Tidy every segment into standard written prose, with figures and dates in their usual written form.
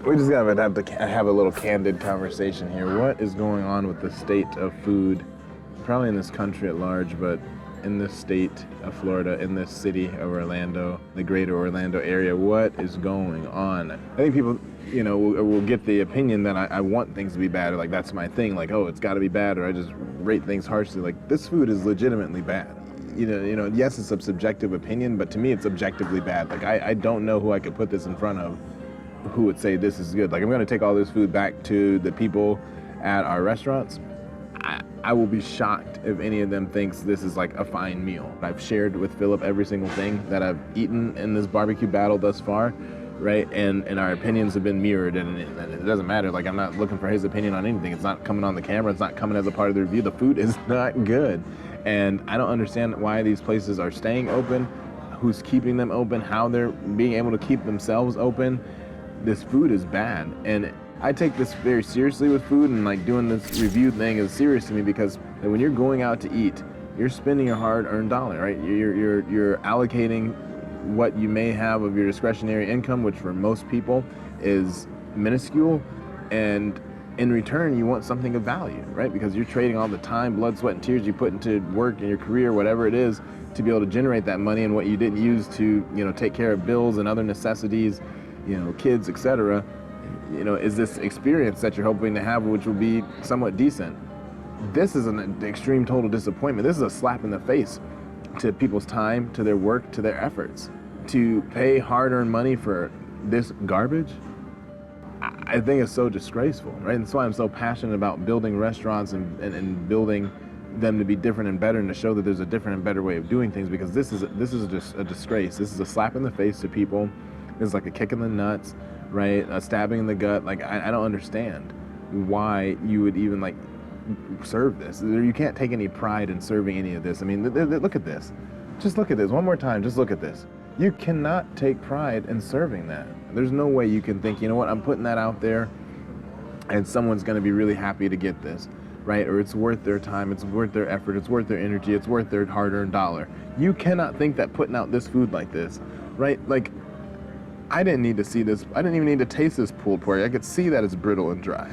We just gotta have to have a little candid conversation here. What is going on with the state of food, probably in this country at large, but in this state of Florida, in this city of Orlando, the greater Orlando area? What is going on? I think people, will get the opinion that I want things to be bad, or like that's my thing, like, oh, it's gotta be bad, or I just rate things harshly. Like, this food is legitimately bad. Yes, it's a subjective opinion, but to me, it's objectively bad. Like, I don't know who I could put this in front of who would say this is good. Like, I'm going to take all this food back to the people at our restaurants. I will be shocked if any of them thinks this is like a fine meal. I've shared with Philip every single thing that I've eaten in this barbecue battle thus far, right? And our opinions have been mirrored, and it doesn't matter. Like, I'm not looking for his opinion on anything. It's not coming on the camera. It's not coming as a part of the review. The food is not good. And I don't understand why these places are staying open, who's keeping them open, how they're being able to keep themselves open. This food is bad, and I take this very seriously with food, and like doing this review thing is serious to me because when you're going out to eat, you're spending your hard-earned dollar, right? You're allocating what you may have of your discretionary income, which for most people is minuscule, and in return you want something of value, right? Because you're trading all the time, blood, sweat, and tears you put into work and your career, whatever it is, to be able to generate that money, and what you didn't use to, take care of bills and other necessities, kids, etc., is this experience that you're hoping to have, which will be somewhat decent. This is an extreme total disappointment. This is a slap in the face to people's time, to their work, to their efforts. To pay hard-earned money for this garbage, I think it's so disgraceful, right? And that's why I'm so passionate about building restaurants and building them to be different and better, and to show that there's a different and better way of doing things, because this is just a disgrace. This is a slap in the face to people. It's like a kick in the nuts, right? A stabbing in the gut. Like, I don't understand why you would even like serve this. You can't take any pride in serving any of this. I mean, look at this. Just look at this one more time. Just look at this. You cannot take pride in serving that. There's no way you can think, you know what, I'm putting that out there and someone's going to be really happy to get this, right? Or it's worth their time, it's worth their effort, it's worth their energy, it's worth their hard-earned dollar. You cannot think that putting out this food like this, right? Like, I didn't need to see this. I didn't even need to taste this pulled pork. I could see that it's brittle and dry.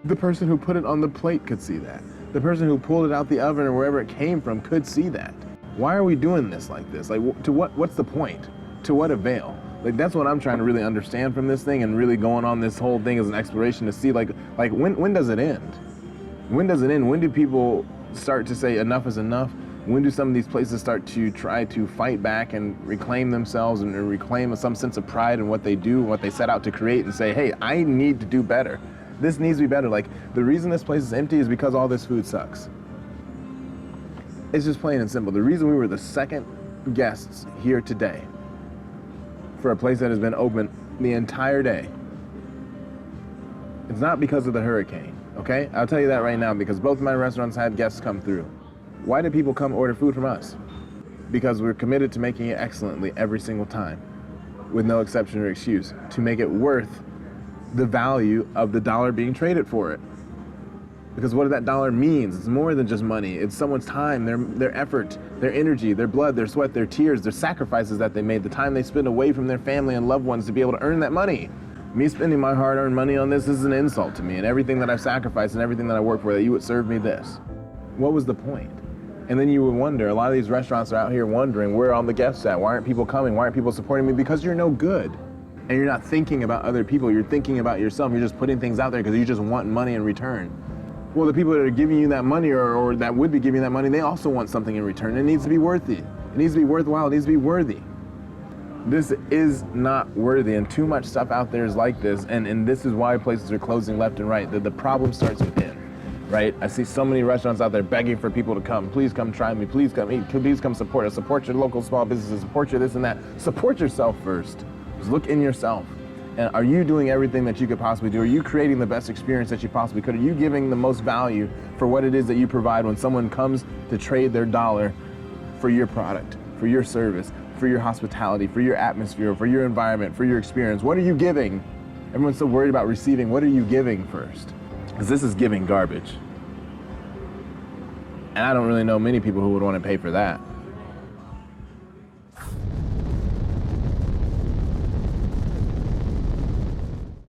The person who put it on the plate could see that. The person who pulled it out the oven or wherever it came from could see that. Why are we doing this like this? Like, what's the point? To what avail? Like, that's what I'm trying to really understand from this thing, and really going on this whole thing as an exploration to see, like when does it end? When does it end? When do people start to say enough is enough? When do some of these places start to try to fight back and reclaim themselves and reclaim some sense of pride in what they do, what they set out to create, and say, hey, I need to do better. This needs to be better. Like, the reason this place is empty is because all this food sucks. It's just plain and simple. The reason we were the second guests here today for a place that has been open the entire day, it's not because of the hurricane, okay? I'll tell you that right now, because both of my restaurants had guests come through. Why do people come order food from us? Because we're committed to making it excellently every single time, with no exception or excuse, to make it worth the value of the dollar being traded for it. Because what that dollar means, it's more than just money. It's someone's time, their effort, their energy, their blood, their sweat, their tears, their sacrifices that they made, the time they spend away from their family and loved ones to be able to earn that money. Me spending my hard-earned money on this is an insult to me, and everything that I've sacrificed and everything that I work for, that you would serve me this. What was the point? And then you would wonder, a lot of these restaurants are out here wondering, where are all the guests at? Why aren't people coming? Why aren't people supporting me? Because you're no good. And you're not thinking about other people. You're thinking about yourself. You're just putting things out there because you just want money in return. Well, the people that are giving you that money, or that would be giving you that money, they also want something in return. It needs to be worthy. It needs to be worthwhile. It needs to be worthy. This is not worthy, and too much stuff out there is like this, and this is why places are closing left and right. The problem starts within. Right? I see so many restaurants out there begging for people to come. Please come try me. Please come eat. Please come support us. Support your local small businesses. Support your this and that. Support yourself first. Just look in yourself. And are you doing everything that you could possibly do? Are you creating the best experience that you possibly could? Are you giving the most value for what it is that you provide when someone comes to trade their dollar for your product, for your service, for your hospitality, for your atmosphere, for your environment, for your experience? What are you giving? Everyone's so worried about receiving. What are you giving first? Because this is giving garbage. And I don't really know many people who would want to pay for that.